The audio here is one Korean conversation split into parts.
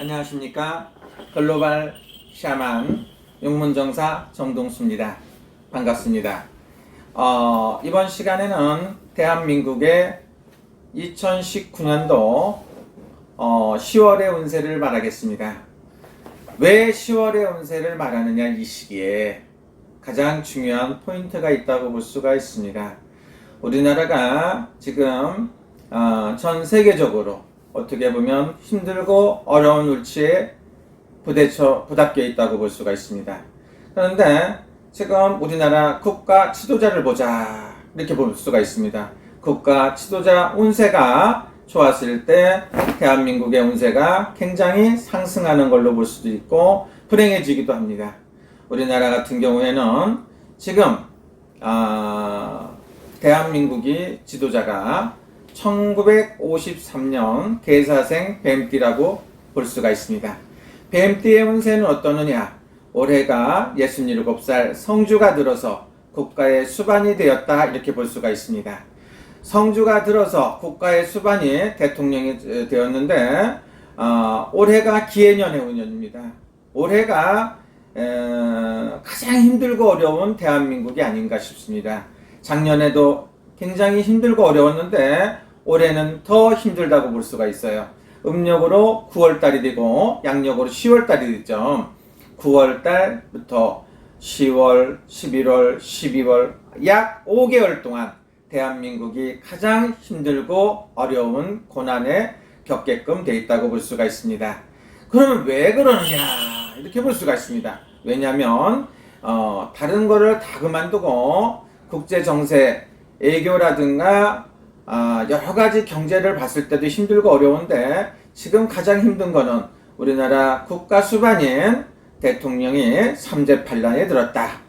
안녕하십니까. 글로벌 샤만 용문정사 정동수입니다. 반갑습니다. 이번 시간에는 대한민국의 2019년도 10월의 운세를 말하겠습니다. 왜 10월의 운세를 말하느냐, 이 시기에 가장 중요한 포인트가 있다고 볼 수가 있습니다. 우리나라가 지금 전 세계적으로 어떻게 보면 힘들고 어려운 위치에 부닥겨 있다고 볼 수가 있습니다. 그런데 지금 우리나라 국가 지도자를 보자, 이렇게 볼 수가 있습니다. 국가 지도자 운세가 좋았을 때 대한민국의 운세가 굉장히 상승하는 걸로 볼 수도 있고 불행해지기도 합니다. 우리나라 같은 경우에는 지금 대한민국이 지도자가 1953년 계사생 뱀띠라고 볼 수가 있습니다. 뱀띠의 운세는 어떠느냐? 올해가 67살 성주가 들어서 국가의 수반이 되었다, 이렇게 볼 수가 있습니다. 성주가 들어서 국가의 수반이 대통령이 되었는데 올해가 기해년의 운년입니다. 올해가 가장 힘들고 어려운 대한민국이 아닌가 싶습니다. 작년에도 굉장히 힘들고 어려웠는데 올해는 더 힘들다고 볼 수가 있어요. 음력으로 9월달이 되고 양력으로 10월달이 됐죠. 9월달부터 10월, 11월, 12월 약 5개월 동안 대한민국이 가장 힘들고 어려운 고난에 겪게끔 돼 있다고 볼 수가 있습니다. 그러면 왜 그러느냐, 이렇게 볼 수가 있습니다. 왜냐하면 다른 거를 다 그만두고 국제정세, 애교라든가 여러 가지 경제를 봤을 때도 힘들고 어려운데 지금 가장 힘든 거는 우리나라 국가 수반인 대통령이 삼재팔란에 들었다.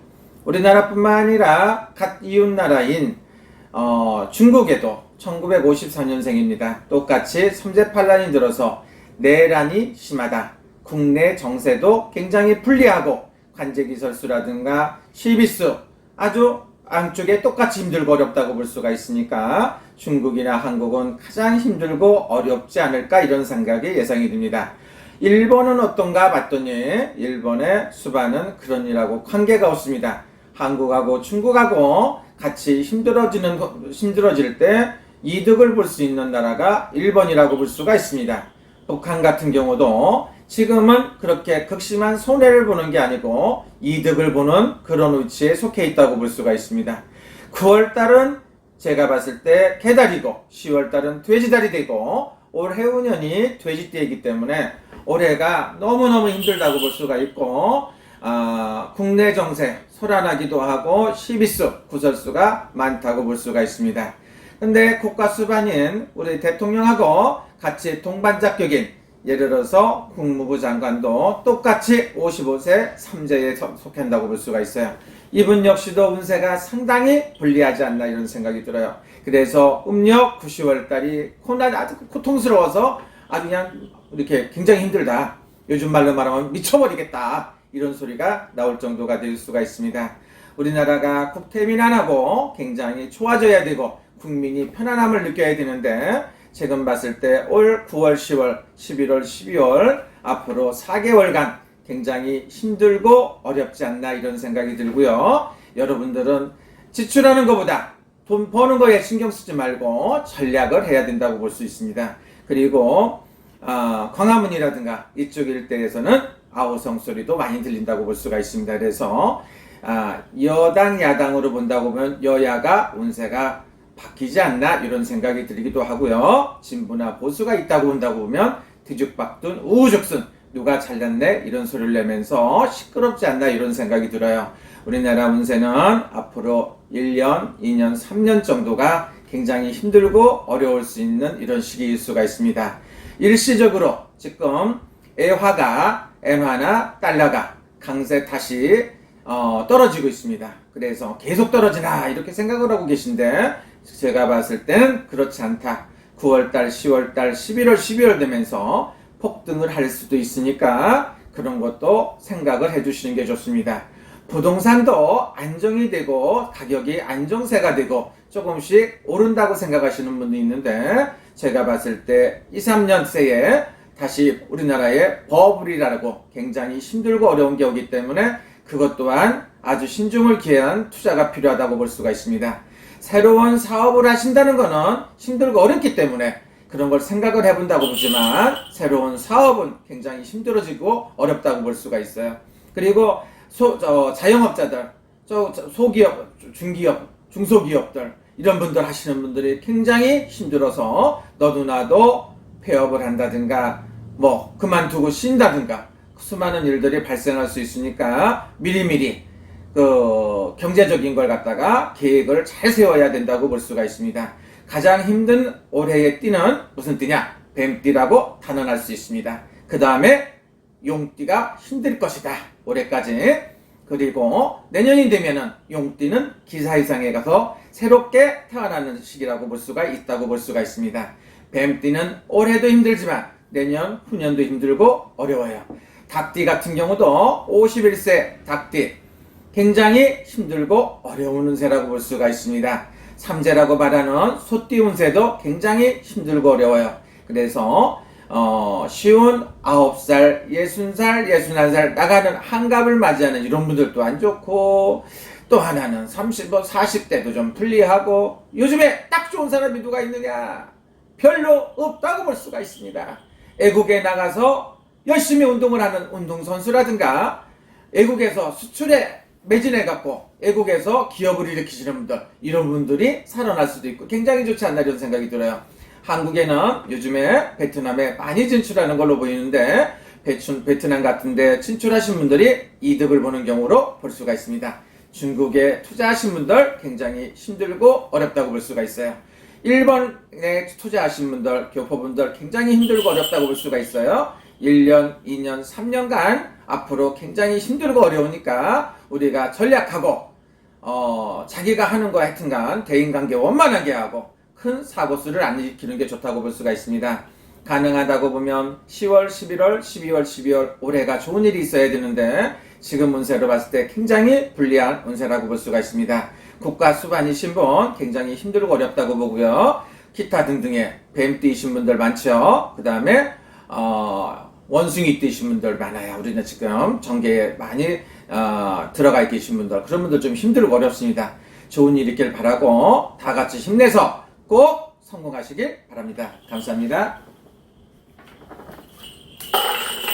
우리나라뿐만 아니라 각 이웃나라인 중국에도 1954년생입니다. 똑같이 삼재팔란이 들어서 내란이 심하다. 국내 정세도 굉장히 불리하고 관제기설수라든가 실비수 아주 안쪽에 똑같이 힘들고 어렵다고 볼 수가 있으니까 중국이나 한국은 가장 힘들고 어렵지 않을까, 이런 생각이 예상이 됩니다. 일본은 어떤가 봤더니 일본의 수반은 그런 일하고 관계가 없습니다. 한국하고 중국하고 같이 힘들어질 때 이득을 볼 수 있는 나라가 일본이라고 볼 수가 있습니다. 북한 같은 경우도 지금은 그렇게 극심한 손해를 보는 게 아니고 이득을 보는 그런 위치에 속해 있다고 볼 수가 있습니다. 9월달은 제가 봤을 때 개달이고 10월달은 돼지달이 되고 올해 운년이 돼지띠이기 때문에 올해가 너무너무 힘들다고 볼 수가 있고 국내 정세 소란하기도 하고 시비수, 구설수가 많다고 볼 수가 있습니다. 근데 국가 수반인 우리 대통령하고 같이 동반자격인, 예를 들어서 국무부 장관도 똑같이 55세 삼재에 속한다고 볼 수가 있어요. 이분 역시도 운세가 상당히 불리하지 않나, 이런 생각이 들어요. 그래서 음력 9,10월달이 아주 고통스러워서 아주 그냥 이렇게 굉장히 힘들다, 요즘 말로 말하면 미쳐버리겠다, 이런 소리가 나올 정도가 될 수가 있습니다. 우리나라가 국태민안하고 굉장히 좋아져야 되고 국민이 편안함을 느껴야 되는데 지금 봤을 때 올 9월, 10월, 11월, 12월 앞으로 4개월간 굉장히 힘들고 어렵지 않나, 이런 생각이 들고요. 여러분들은 지출하는 것보다 돈 버는 거에 신경 쓰지 말고 전략을 해야 된다고 볼 수 있습니다. 그리고 광화문이라든가 이쪽 일대에서는 아우성 소리도 많이 들린다고 볼 수가 있습니다. 그래서 여당 야당으로 본다고 보면 여야가 운세가 바뀌지 않나, 이런 생각이 들기도 하고요. 진보나 보수가 있다고 본다고 보면 뒤죽박둔 우후죽순 누가 잘났네, 이런 소리를 내면서 시끄럽지 않나, 이런 생각이 들어요. 우리나라 운세는 앞으로 1년, 2년, 3년 정도가 굉장히 힘들고 어려울 수 있는 이런 시기일 수가 있습니다. 일시적으로 지금 엔화나 달러가 강세 다시 떨어지고 있습니다. 그래서 계속 떨어지나, 이렇게 생각을 하고 계신데 제가 봤을 때는 그렇지 않다. 9월달, 10월달, 11월, 12월 되면서 폭등을 할 수도 있으니까 그런 것도 생각을 해주시는 게 좋습니다. 부동산도 안정이 되고 가격이 안정세가 되고 조금씩 오른다고 생각하시는 분도 있는데 제가 봤을 때 2, 3년 새에 다시 우리나라에 버블이라고 굉장히 힘들고 어려운 게 오기 때문에 그것 또한 아주 신중을 기한 투자가 필요하다고 볼 수가 있습니다. 새로운 사업을 하신다는 것은 힘들고 어렵기 때문에 그런 걸 생각을 해본다고 보지만 새로운 사업은 굉장히 힘들어지고 어렵다고 볼 수가 있어요. 그리고 자영업자들, 소기업, 중기업, 중소기업들 이런 분들 하시는 분들이 굉장히 힘들어서 너도나도 폐업을 한다든가 뭐 그만두고 쉰다든가 수많은 일들이 발생할 수 있으니까 미리미리 그 경제적인 걸 갖다가 계획을 잘 세워야 된다고 볼 수가 있습니다. 가장 힘든 올해의 띠는 무슨 띠냐? 뱀띠라고 단언할 수 있습니다. 그 다음에 용띠가 힘들 것이다. 올해까지. 그리고 내년이 되면은 용띠는 기사이상에 가서 새롭게 태어나는 시기라고 볼 수가 있다고 볼 수가 있습니다. 뱀띠는 올해도 힘들지만 내년, 후년도 힘들고 어려워요. 닭띠 같은 경우도 51세 닭띠 굉장히 힘들고 어려운 운세라고 볼 수가 있습니다. 삼재라고 말하는 소띠 운세도 굉장히 힘들고 어려워요. 그래서 쉬운 9살, 60살, 61살 나가는 한갑을 맞이하는 이런 분들도 안 좋고 또 하나는 30, 40대도 좀 불리하고 요즘에 딱 좋은 사람이 누가 있느냐? 별로 없다고 볼 수가 있습니다. 애국에 나가서 열심히 운동을 하는 운동선수라든가 애국에서 수출에 매진해갖고 애국에서 기업을 일으키시는 분들 이런 분들이 살아날 수도 있고 굉장히 좋지 않나 이런 생각이 들어요. 한국에는 요즘에 베트남에 많이 진출하는 걸로 보이는데 베트남 같은데 진출하신 분들이 이득을 보는 경우로 볼 수가 있습니다. 중국에 투자하신 분들 굉장히 힘들고 어렵다고 볼 수가 있어요. 일본에 투자하신 분들, 교포분들 굉장히 힘들고 어렵다고 볼 수가 있어요. 1년, 2년, 3년간 앞으로 굉장히 힘들고 어려우니까 우리가 전략하고 자기가 하는 거 하여튼간 대인관계 원만하게 하고 큰 사고수를 안 일으키는 게 좋다고 볼 수가 있습니다. 가능하다고 보면 10월, 11월, 12월, 12월 올해가 좋은 일이 있어야 되는데 지금 운세로 봤을 때 굉장히 불리한 운세라고 볼 수가 있습니다. 국가 수반이신 분 굉장히 힘들고 어렵다고 보고요. 기타 등등의 뱀띠이신 분들 많죠. 그 다음에 원숭이 띠이신 분들 많아요. 우리는 지금 정계에 많이 들어가 계신 분들 그런 분들 좀 힘들고 어렵습니다. 좋은 일 있길 바라고 다 같이 힘내서 꼭 성공하시길 바랍니다. 감사합니다.